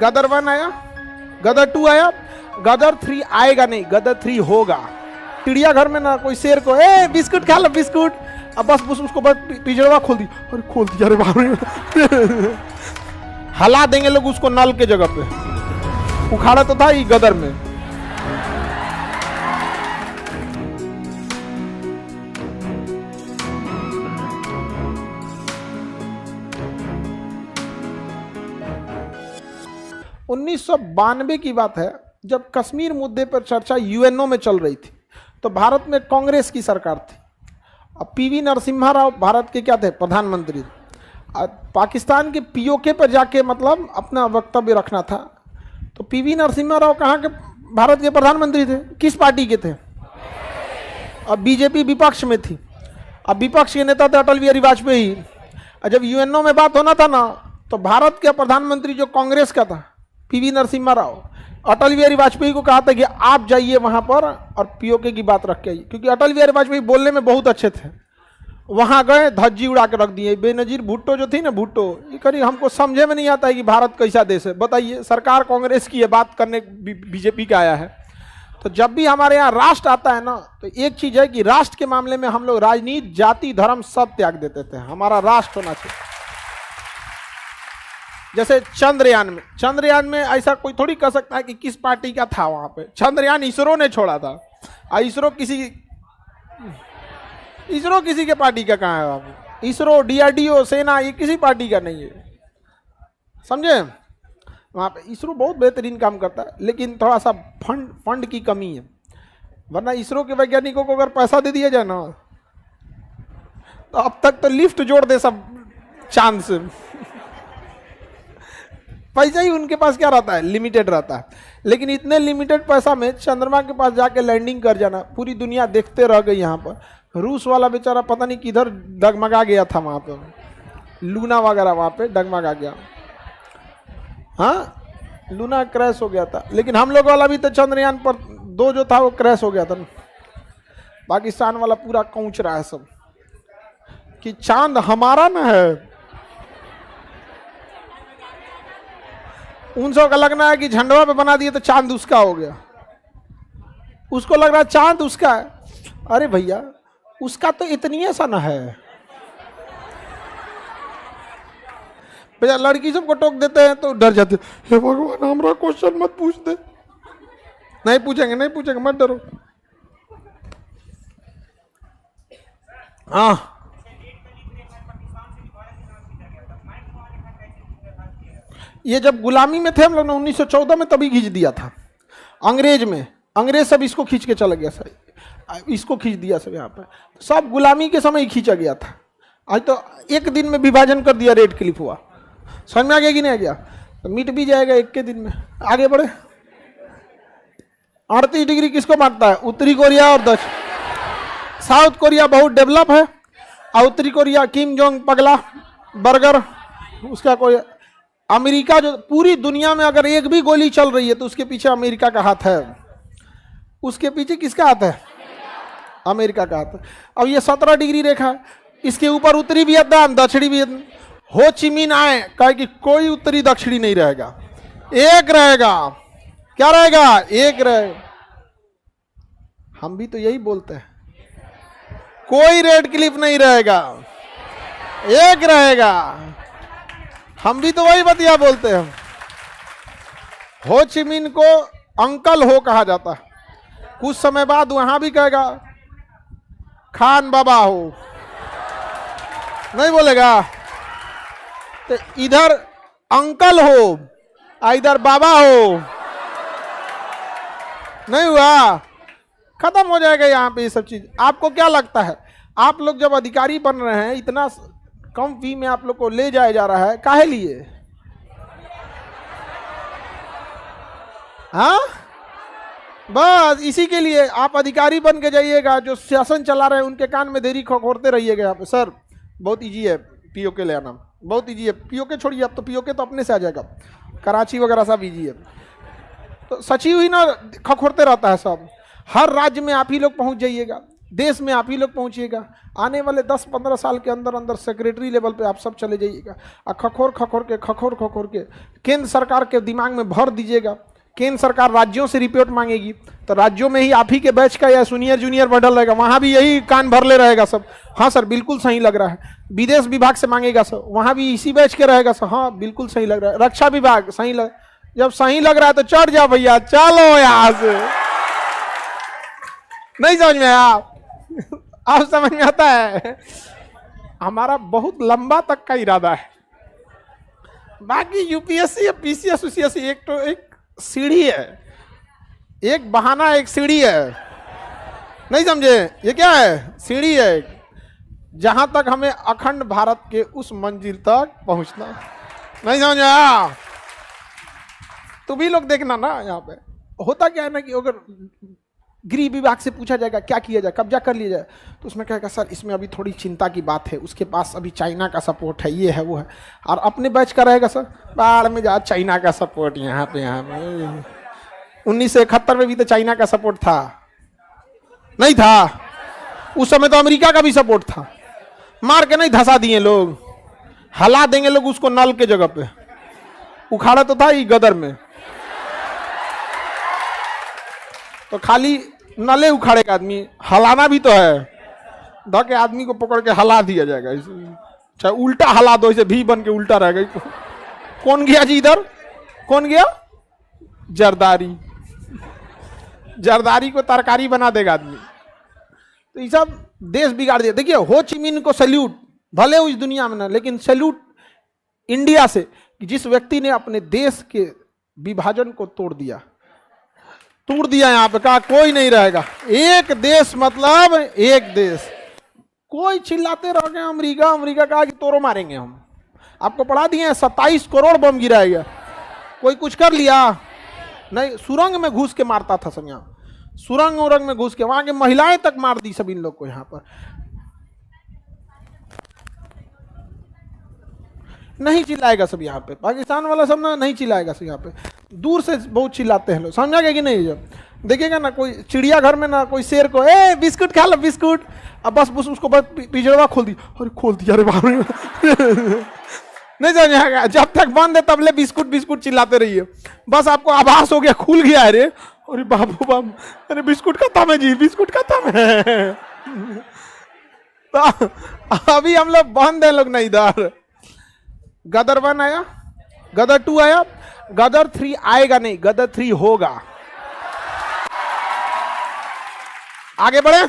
गदर 1 आया, गदर 2 आया, गदर 3 आएगा नहीं, गदर 3 होगा। चिड़ियाघर में ना कोई शेर को ए बिस्कुट खा लो बिस्कुट, अब बस उसको बस पिंजरा खोल दी, अरे खोल दिया, अरे बाप रे हला देंगे लोग उसको नल के जगह पे। उखाड़ा तो था ही गदर में। उन्नीस सौ 92 की बात है, जब कश्मीर मुद्दे पर चर्चा यूएनओ में चल रही थी, तो भारत में कांग्रेस की सरकार थी। अब पीवी नरसिम्हा राव भारत के क्या थे, प्रधानमंत्री। पाकिस्तान के पीओके पर जाके मतलब अपना वक्तव्य रखना था, तो पीवी नरसिम्हा राव कहाँ के भारत के प्रधानमंत्री थे, किस पार्टी के थे? अब बीजेपी विपक्ष में थी। अब विपक्ष के नेता थे अटल बिहारी वाजपेयी। और जब यूएनओ में बात होना था ना, तो भारत के प्रधानमंत्री जो कांग्रेस का था पीवी नरसिम्हा राव, अटल बिहारी वाजपेयी को कहा था कि आप जाइए वहां पर और पीओके की बात रख के आइए, क्योंकि अटल बिहारी वाजपेयी बोलने में बहुत अच्छे थे। वहां गए, धज्जी उड़ा के रख दिए। बेनजीर भुट्टो जो थी ना, भुट्टो, ये करी हमको समझे में नहीं आता है कि भारत कैसा देश है, बताइए। सरकार कांग्रेस की है, बात करने बीजेपी का आया है। तो जब भी हमारे यहाँ राष्ट्र आता है ना, तो एक चीज है कि राष्ट्र के मामले में हम लोग राजनीति, जाति, धर्म सब त्याग देते थे। हमारा राष्ट्र होना चाहिए। जैसे चंद्रयान में ऐसा कोई थोड़ी कह सकता है कि किस पार्टी का था वहां पे। चंद्रयान इसरो ने छोड़ा था, और इसरो किसी के पार्टी का कहाँ है बाबू? इसरो, डीआरडीओ, सेना, ये किसी पार्टी का नहीं है, समझे? वहां पे इसरो बहुत बेहतरीन काम करता है, लेकिन थोड़ा सा फंड की कमी है। वरना इसरो के वैज्ञानिकों को अगर पैसा दे दिया जाए ना, तो अब तक तो लिफ्ट जोड़ दे सब चांद से। पैसा ही उनके पास क्या रहता है, लिमिटेड रहता है। लेकिन इतने लिमिटेड पैसा में चंद्रमा के पास जाके लैंडिंग कर जाना, पूरी दुनिया देखते रह गई। यहाँ पर रूस वाला बेचारा पता नहीं किधर डगमगा गया था, वहां पे लूना वगैरह वहां पे डगमगा गया। हाँ, लूना क्रैश हो गया था। लेकिन हम लोग वाला भी तो चंद्रयान पर 2 जो था वो क्रैश हो गया था। पाकिस्तान वाला पूरा कौच रहा है सब कि चांद हमारा ना है। उन सब का लगना है कि झंडवा पे बना दिए तो चांद उसका हो गया। उसको लग रहा है चांद उसका है। अरे भैया, उसका तो इतनी ऐसा ना है। भैया लड़की सबको टोक देते हैं तो डर जाते, हे भगवान हमारा क्वेश्चन मत पूछ दे। नहीं पूछेंगे, मत डरो। हाँ, ये जब गुलामी में थे हम लोग ने 1914 में, तभी खींच दिया था अंग्रेज में। अंग्रेज सब इसको खींच के चला गया सर, इसको खींच दिया सब। यहाँ पर सब गुलामी के समय ही खींचा गया था। आज तो एक दिन में विभाजन कर दिया, रेड क्लिफ हुआ। समझ में आ गया कि नहीं आ गया? तो मिट भी जाएगा एक के दिन में। आगे बढ़े। 38 डिग्री किसको मारता है? उत्तरी कोरिया और दक्षिण। साउथ कोरिया बहुत डेवलप है, और उत्तरी कोरिया किम जोंग पगला बर्गर, उसका कोई। अमेरिका जो पूरी दुनिया में अगर एक भी गोली चल रही है तो उसके पीछे अमेरिका का हाथ है। उसके पीछे किसका हाथ है? अमेरिका का हाथ है। अब ये 17 डिग्री रेखा, इसके ऊपर उत्तरी वियतनाम, दक्षिणी वियतनाम। हो ची मिन आए कहे कि कोई उत्तरी दक्षिणी नहीं रहेगा, एक रहेगा। क्या रहेगा? एक रहेगा। हम भी तो यही बोलते हैं, कोई रेड क्लिफ नहीं रहेगा, एक रहेगा। हम भी तो वही बतिया बोलते हैं। हो ची मिन को अंकल हो कहा जाता है, कुछ समय बाद वहां भी कहेगा खान बाबा हो, नहीं बोलेगा? तो इधर अंकल हो, इधर बाबा हो, नहीं हुआ? खत्म हो जाएगा यहाँ पे ये सब चीज। आपको क्या लगता है, आप लोग जब अधिकारी बन रहे हैं, इतना कम फी में आप लोग को ले जाया जा रहा है, काहे लिए? हाँ, बस इसी के लिए। आप अधिकारी बन के जाइएगा, जो शासन चला रहे हैं उनके कान में देरी खोखोरते रहिएगा। यहाँ पे सर बहुत इजी है पीओके ले आना, बहुत इजी है। पीओके छोड़िए, अब तो पीओके तो अपने से आ जाएगा, कराची वगैरह सब इजी है। तो सचिव ही ना खखोरते रहता है सब, हर राज्य में आप ही लोग पहुंच जाइएगा। देश में आप ही लोग पहुंचिएगा। आने वाले 10-15 साल के अंदर अंदर सेक्रेटरी लेवल पे आप सब चले जाइएगा और खखोर के केंद्र सरकार के दिमाग में भर दीजिएगा। केंद्र सरकार राज्यों से रिपोर्ट मांगेगी तो राज्यों में ही आप ही के बैच का या सीनियर जूनियर बढ़ल रहेगा, वहां भी यही कान भर ले रहेगा सब। हाँ सर बिल्कुल सही लग रहा है। विदेश विभाग से मांगेगा सर, वहां भी इसी बैच के रहेगा सर। हाँ बिल्कुल सही लग रहा है। रक्षा विभाग सही लग, जब सही लग रहा है तो चढ़ जाओ भैया, चलो यहां से। नहीं समझ में आप समझ में आता है। हमारा बहुत लंबा तक का इरादा है। बाकी यूपीएससी या पीसीएस उसीएससी एक तो एक सीढ़ी है, एक बहाना, एक सीढ़ी है। नहीं समझे? ये क्या है? सीढ़ी है, जहां तक हमें अखंड भारत के उस मंजिल तक पहुंचना। नहीं समझ आया? तो भी लोग देखना ना, यहाँ पे होता क्या है ना कि अगर गृह विभाग से पूछा जाएगा क्या किया जाए, कब्जा कर लिया जाए, तो उसमें कहेगा सर इसमें अभी थोड़ी चिंता की बात है, उसके पास अभी चाइना का सपोर्ट है, ये है वो है। और अपने बैच का रहेगा सर बाढ़ में जा, चाइना का सपोर्ट यहाँ पे 1971 में भी तो चाइना का सपोर्ट था, नहीं था? उस समय तो अमेरिका का भी सपोर्ट था। मार के नहीं धसा दिए लोग, हला देंगे लोग उसको नल के जगह पे। उखाड़ा तो था ही गदर में, तो खाली नले उखाड़ेगा आदमी, हलाना भी तो है। ध के आदमी को पकड़ के हला दिया जाएगा, चाहे उल्टा हला दो, इसे भी बन के उल्टा रहेगा। कौन गया जी इधर? कौन गया? जरदारी। जरदारी को तरकारी बना देगा आदमी। तो ये सब देश बिगाड़ दिया। देखिए हो ची मिन्ह को सैल्यूट, भले उस दुनिया में ना, लेकिन सैल्यूट इंडिया से कि जिस व्यक्ति ने अपने देश के विभाजन को तोड़ दिया यहाँ पे। कहा कोई नहीं रहेगा, एक देश मतलब एक देश। कोई चिल्लाते रह गए अमेरिका अमेरिका, कहा कि तोरो मारेंगे हम। आपको पढ़ा दिए 27 करोड़ बम गिराएगा। कोई कुछ कर लिया? नहीं, सुरंग में घुस के मारता था सब। यहाँ सुरंग उरंग में घुस के वहां के महिलाएं तक मार दी सब इन लोग को। यहाँ पर नहीं चिल्लाएगा सब यहाँ पे, पाकिस्तान वाला सब ना नहीं चिल्लाएगा सब। यहाँ पे दूर से बहुत चिल्लाते हैं लोग, समझा गया कि नहीं? जब देखिएगा ना कोई चिड़ियाघर में ना कोई शेर को ए बिस्कुट खा लो बिस्कुट, अब बस उसको बस पिंजड़वा खोल दी, अरे खोल दिया, अरे बाप रे। नहीं समझाएगा, जब तक बंद है तब ले बिस्कुट बिस्कुट चिल्लाते रहिए। बस आपको आभास हो गया खुल गया, अरे अरे बाबू बाबू, अरे बिस्कुट खत्म है जी, बिस्कुट खत्म है। तो अभी हम लोग बंद है लोग, नहीं इधर। गदर 1 आया, गदर 2 आया, गदर 3 आएगा नहीं, गदर 3 होगा। आगे बढ़े।